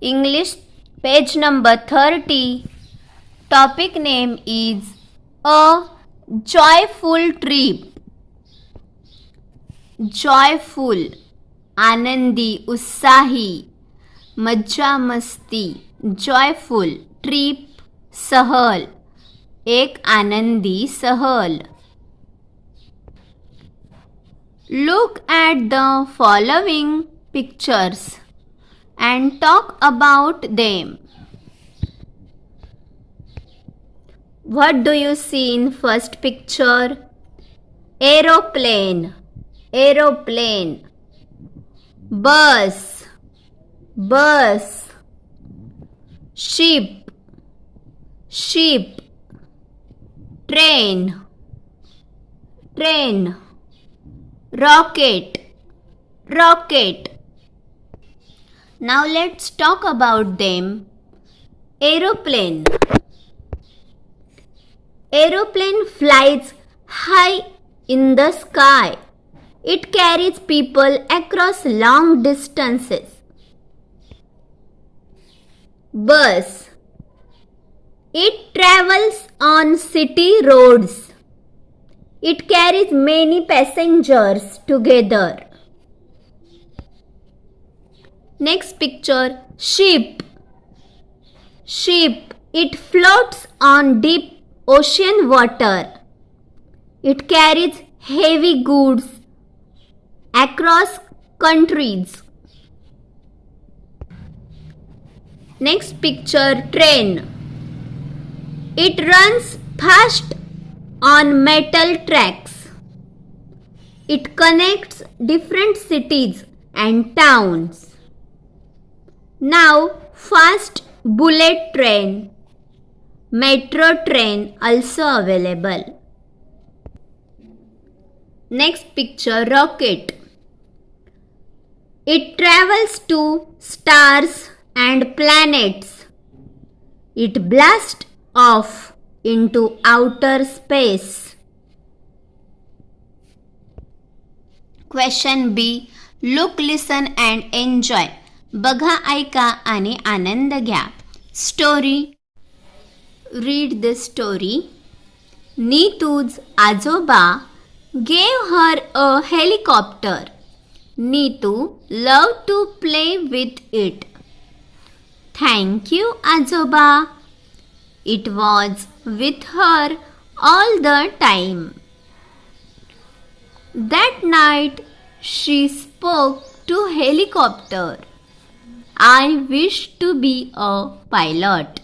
English, page number 30. Topic name is A Joyful Trip. Joyful, आनंदी, उत्साही, मज्जा मस्ती. Joyful, trip, सहल, एक आनंदी सहल. Look at the following pictures and talk about them. What do you see in first picture? Aeroplane, aeroplane. Bus, bus. Ship, ship. Train, train. Rocket, rocket. Now let's talk about them. Aeroplane. Aeroplane flies high in the sky. It carries people across long distances. Bus. It travels on city roads. It carries many passengers together. Next picture, ship. Ship. It floats on deep ocean water. It carries heavy goods across countries. Next picture, train. It runs fast on metal tracks. It connects different cities and towns. Now, fast bullet train, metro train also available. Next picture, rocket. It travels to stars and planets. It blasts off into outer space. Question B. Look, listen and enjoy. बघा, ऐका आणि आनंद घ्या. Story. Read the story. Neetu's आजोबा gave her a helicopter. Neetu loved to play with it. Thank you, आजोबा. It was with her all the time. That night she spoke to helicopter. I wish to be a pilot.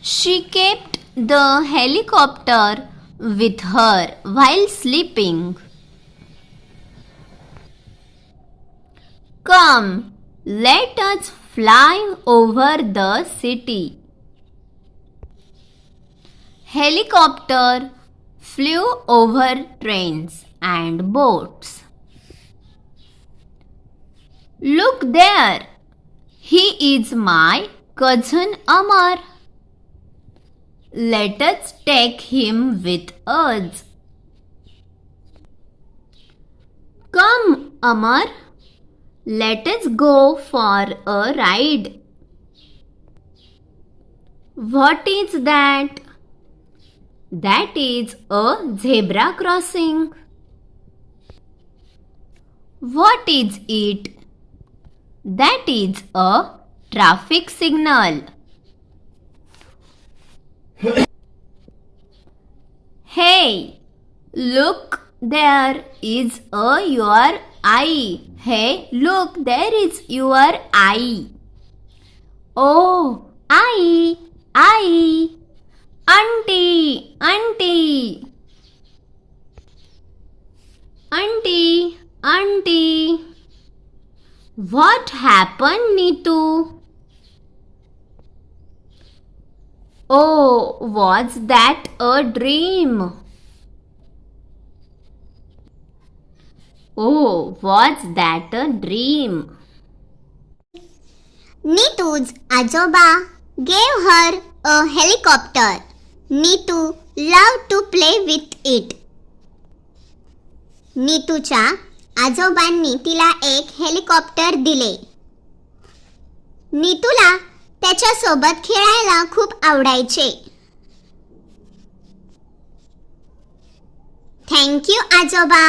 She kept the helicopter with her while sleeping. Come, let us fly over the city. Helicopter flew over trains and boats. Look there, he is my cousin Amar. Let us take him with us. Come, Amar, let us go for a ride. What is that? That is a zebra crossing. What is it? That is a traffic signal. Hey, look, there is your eye. Hey, look, there is your eye. Oh, eye, eye. Auntie, auntie. Auntie, auntie. What happened, Neetu? Oh, was that a dream? Oh, was that a dream? Neetu's ajoba gave her a helicopter. Neetu loved to play with it. नीतूच्या आजोबांनी तिला एक helicopter दिले. नीतूला त्याच्यासोबत खेळायला खूप आवडायचे. Thank you आजोबा.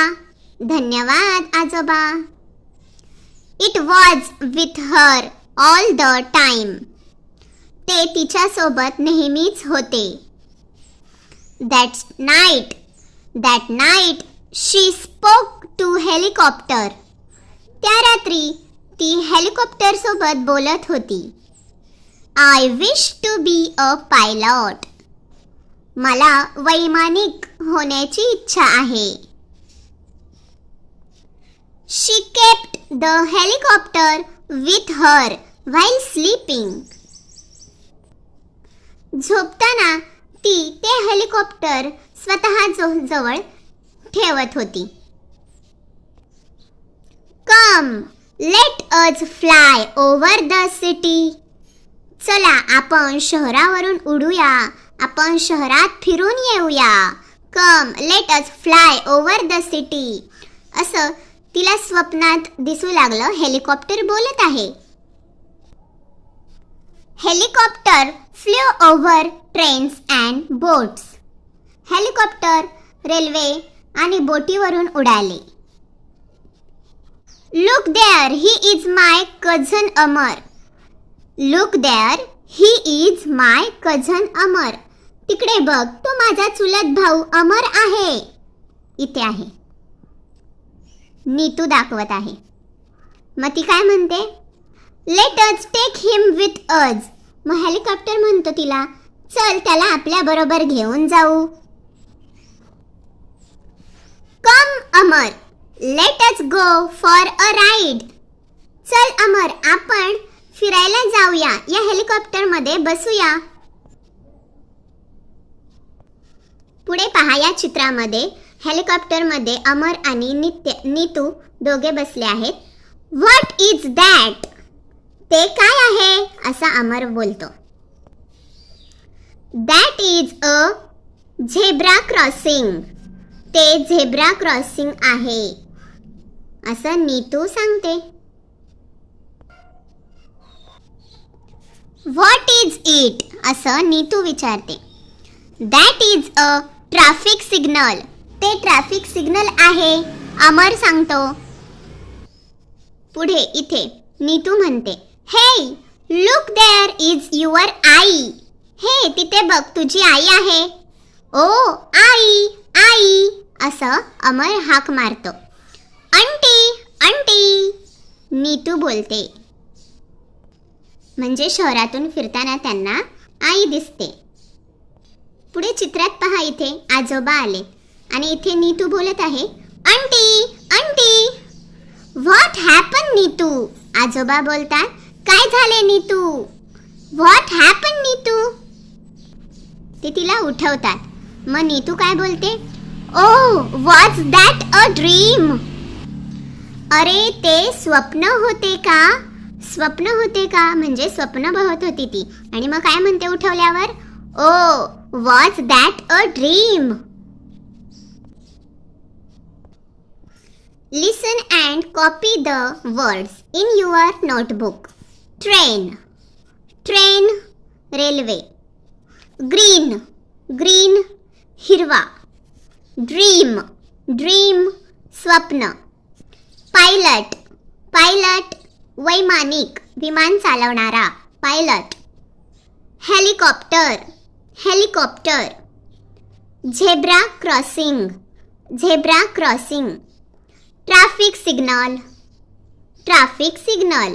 धन्यवाद आजोबा. It was with her all the time. ते तिच्यासोबत नेहमीच होते. That night she spoke to helicopter. त्या रात्री ती हेलिकॉप्टर सोबत बोलत होती. I wish to be a pilot. मला वैमानिक होण्याची इच्छा आहे. She kept the helicopter with her while sleeping. झोपताना ती ते हेलिकॉप्टर स्वतः जवळ ठेवत होती. Come let us fly over the city. चला आपण शहरावरून उडूया. आपण शहरात फिरून येऊया. कम let us fly over the city. असं तिला स्वप्नात दिसू लागलं. हेलिकॉप्टर बोलत आहे. Helicopter flew over trains and boats. Helicopter railway आणि बोटीवरून उडाले. Look there he is my cousin Amar. Look there he is my cousin Amar. तिकडे बघ, तो माझा चुलत भाऊ अमर आहे. इथे आहे. नीतू दाखवत आहे. मग ती काय म्हणते? Let us take him with us. मग हेलिकॉप्टर म्हणतो तिला, चल त्याला आपल्या बरोबर घेऊन जाऊ. Come Amar let us go for a ride. चल अमर, आपण फिरायला जाऊया. या हेलिकॉप्टरमध्ये बसूया. पुढे पहा. या चित्रामध्ये हेलिकॉप्टरमध्ये अमर आणि नीतू दोघे बसले आहेत. What is that? ते काय आहे? असा अमर बोलतो. That is a zebra crossing. ते झेब्रा क्रॉसिंग आहे असं नीतू सांगते. What is it? असं नीतू विचारते. That is a traffic signal. ते ट्रॅफिक सिग्नल आहे अमर सांगतो. पुढे इथे नीतू म्हणते, hey look there is your आई. हे तिथे बघ, तुझी आई आहे. ओ आई आई असं अमर हाक मारतो. आंटी आंटी नीतू बोलते. म्हणजे शहरातून फिरताना त्यांना आई दिसते. पुढे चित्रात पहा. इथे आजोबा आले आणि इथे नीतू बोलत आहे, aunty aunty. What happen Neetu? आजोबा बोलतात, काय झाले नीतू? What happen Neetu? ते तिला उठवतात. मग नीतू काय बोलते? ओ वॉज दॅट अ ड्रीम. अरे ते स्वप्न होते का? स्वप्न होते का म्हणजे स्वप्न बघत होती ती. आणि मग काय म्हणते उठवल्यावर? Oh was that a dream. Listen and copy the words in your notebook. Train, train, railway. Green, green, हिरवा. Dream, dream, स्वप्न. Pilot, pilot, वैमानिक, विमान चालवणारा. Pilot. Helicopter, helicopter. Zebra crossing, zebra crossing. Traffic signal, traffic signal.